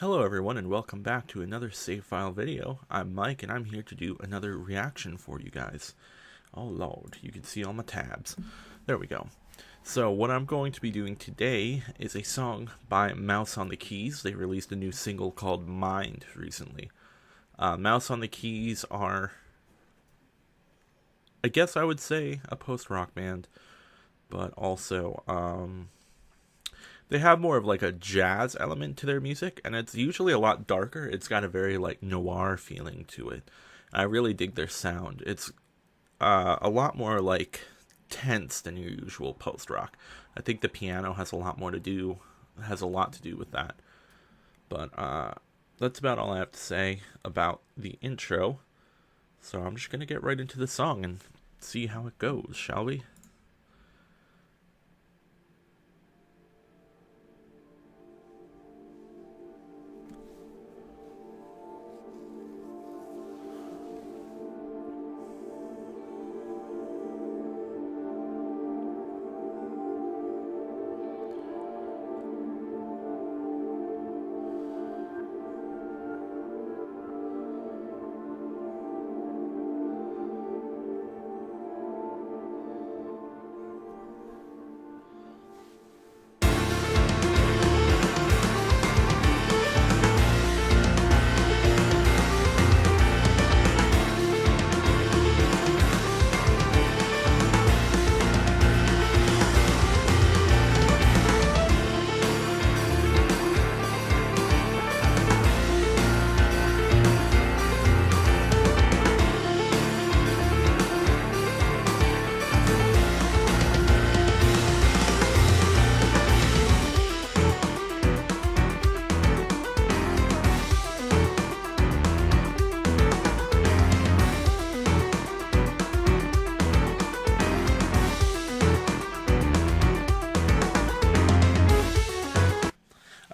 Hello everyone and welcome back to another save file video. I'm Mike and I'm here to do another reaction for you guys. Oh lord, you can see all my tabs. There we go. So what I'm going to be doing today is a song by Mouse on the Keys. They released a new single called Mind recently. Mouse on the Keys are, I guess I would say, a post-rock band, but also they have more of like a jazz element to their music, and it's usually a lot darker. It's got a very like noir feeling to it. I really dig their sound. It's a lot more like tense than your usual post rock. I think the piano has a lot to do with that. But that's about all I have to say about the intro. So I'm just gonna get right into the song and see how it goes, shall we?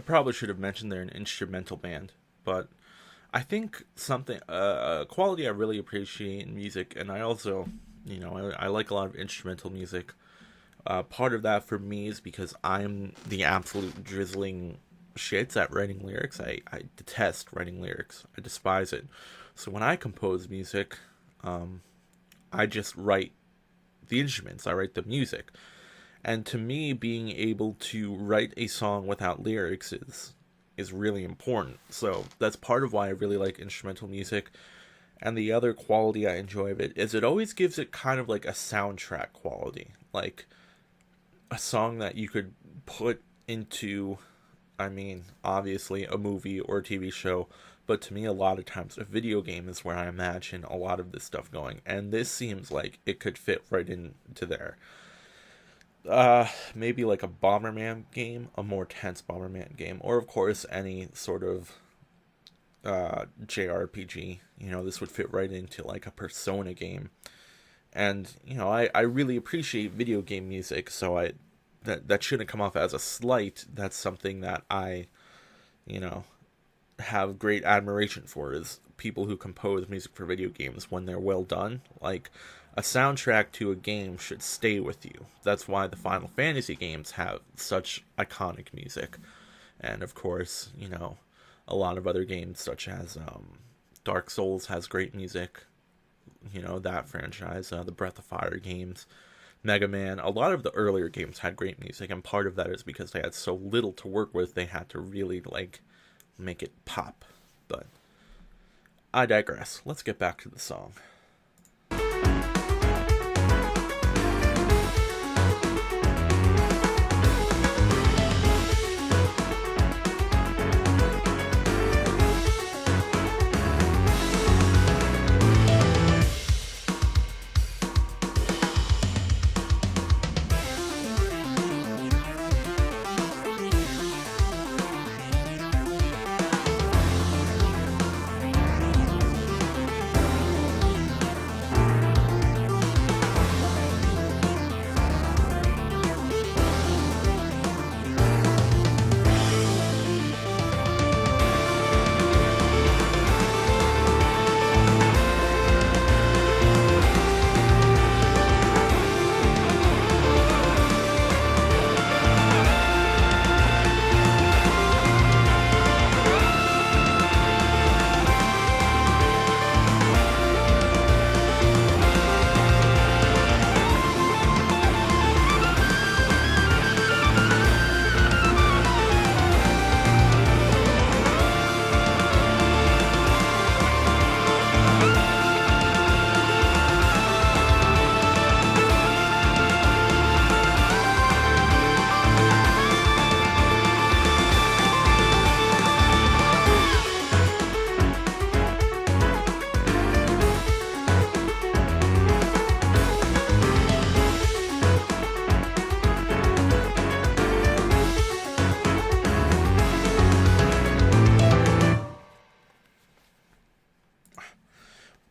Probably should have mentioned they're an instrumental band, but I think something a quality I really appreciate in music, and I also, I like a lot of instrumental music. Part of that for me is because I'm the absolute drizzling shits at writing lyrics. I detest writing lyrics. I despise it. So when I compose music, I just write the instruments. I write the music. And to me, being able to write a song without lyrics is really important. So that's part of why I really like instrumental music. And the other quality I enjoy of it is it always gives it kind of like a soundtrack quality. Like a song that you could put into, obviously a movie or a TV show. But to me, a lot of times, a video game is where I imagine a lot of this stuff going. And this seems like it could fit right into there. Maybe like a Bomberman game, a more tense Bomberman game, or of course any sort of JRPG. This would fit right into like a Persona game. And I really appreciate video game music, so that shouldn't come off as a slight. That's something that I have great admiration for, is people who compose music for video games when they're well done. Like, a soundtrack to a game should stay with you. That's why the Final Fantasy games have such iconic music. And of course, a lot of other games such as Dark Souls has great music. That franchise, the Breath of Fire games, Mega Man, a lot of the earlier games had great music, and part of that is because they had so little to work with, they had to really, make it pop. But I digress. Let's get back to the song.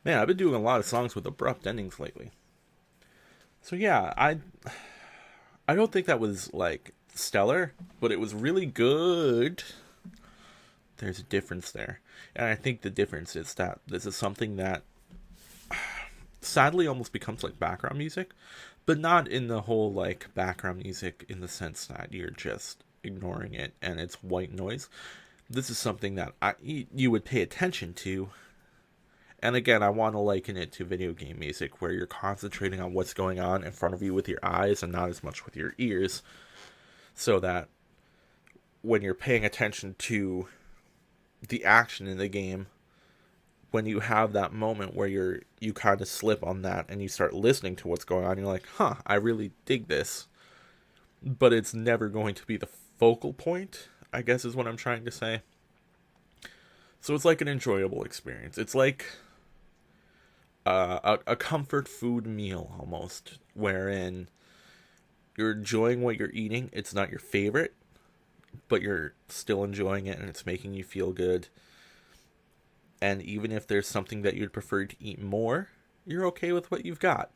Man, I've been doing a lot of songs with abrupt endings lately. So yeah, I don't think that was like stellar, but it was really good. There's a difference there. And I think the difference is that this is something that sadly almost becomes like background music, but not in the whole like background music in the sense that you're just ignoring it and it's white noise. This is something that you would pay attention to. And again, I want to liken it to video game music where you're concentrating on what's going on in front of you with your eyes and not as much with your ears, so that when you're paying attention to the action in the game, when you have that moment where you kind of slip on that and you start listening to what's going on, you're like, huh, I really dig this. But it's never going to be the focal point, I guess is what I'm trying to say. So it's like an enjoyable experience. It's like a comfort food meal almost, wherein you're enjoying what you're eating. It's not your favorite, but you're still enjoying it and it's making you feel good. And even if there's something that you'd prefer to eat more, you're okay with what you've got.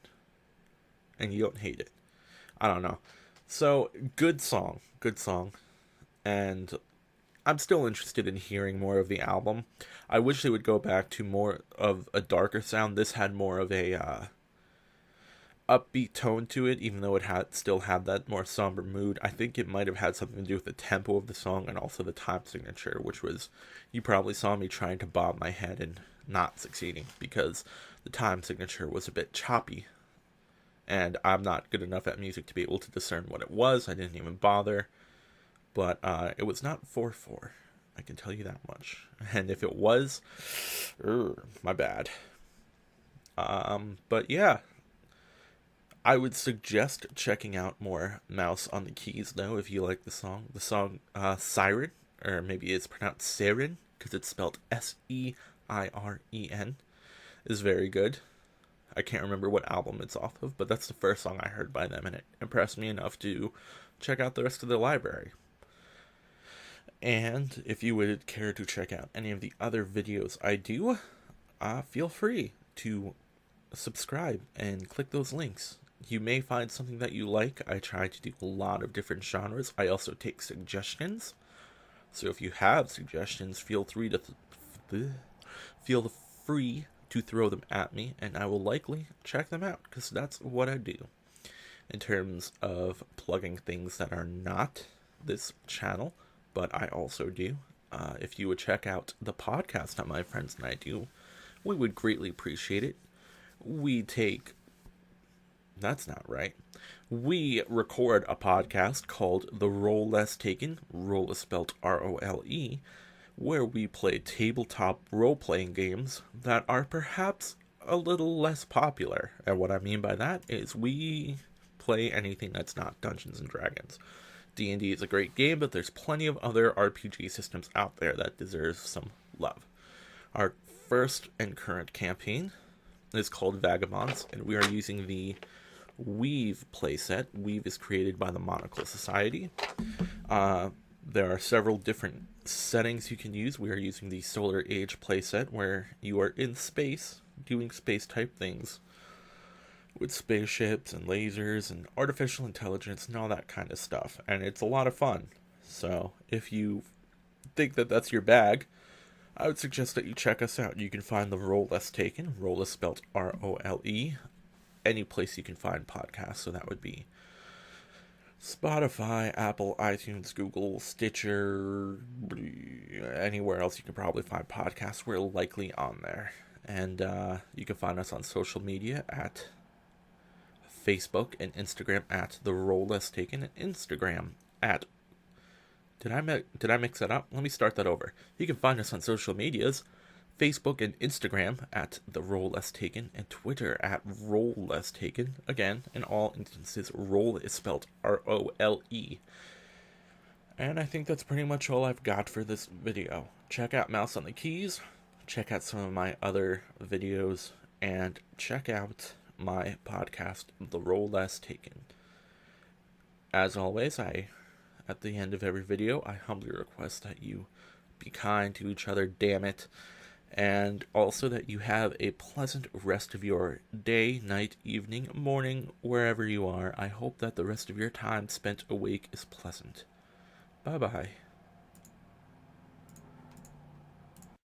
And you don't hate it. I don't know. So, good song. Good song. And I'm still interested in hearing more of the album. I wish they would go back to more of a darker sound. This had more of a upbeat tone to it, even though it still had that more somber mood. I think it might have had something to do with the tempo of the song and also the time signature, which was, you probably saw me trying to bob my head and not succeeding because the time signature was a bit choppy. And I'm not good enough at music to be able to discern what it was. I didn't even bother. But it was not 4/4. I can tell you that much. And if it was, my bad. But yeah, I would suggest checking out more Mouse on the Keys, though, if you like the song. The song Siren, or maybe it's pronounced Siren, because it's spelled Seiren, is very good. I can't remember what album it's off of, but that's the first song I heard by them, and it impressed me enough to check out the rest of their library. And if you would care to check out any of the other videos I do, feel free to subscribe and click those links. You may find something that you like. I try to do a lot of different genres. I also take suggestions. So if you have suggestions, feel free to throw them at me, and I will likely check them out, because that's what I do. In terms of plugging things that are not this channel, but I also do. If you would check out the podcast that my friends and I do, we would greatly appreciate it. That's not right. We record a podcast called The Role Less Taken, role is spelled ROLE, where we play tabletop role-playing games that are perhaps a little less popular. And what I mean by that is we play anything that's not Dungeons & Dragons. D&D is a great game, but there's plenty of other RPG systems out there that deserve some love. Our first and current campaign is called Vagabonds, and we are using the Weave playset. Weave is created by the Monocle Society. There are several different settings you can use. We are using the Solar Age playset, where you are in space, doing space-type things, with spaceships and lasers and artificial intelligence and all that kind of stuff. And it's a lot of fun. So if you think that that's your bag, I would suggest that you check us out. You can find the Role Less Taken. Role is spelled ROLE. Any place you can find podcasts. So that would be Spotify, Apple, iTunes, Google, Stitcher, anywhere else you can probably find podcasts. We're likely on there. And you can find us on social media at Facebook and Instagram at The Role Less Taken, and Instagram at... Did I mix that up? Let me start that over. You can find us on social medias, Facebook and Instagram at The Role Less Taken, and Twitter at Role Less Taken. Again, in all instances, role is spelled ROLE. And I think that's pretty much all I've got for this video. Check out Mouse on the Keys, check out some of my other videos, and check out my podcast, The Role Less Taken. As always, at the end of every video, I humbly request that you be kind to each other, damn it, and also that you have a pleasant rest of your day, night, evening, morning, wherever you are. I hope that the rest of your time spent awake is pleasant. Bye bye.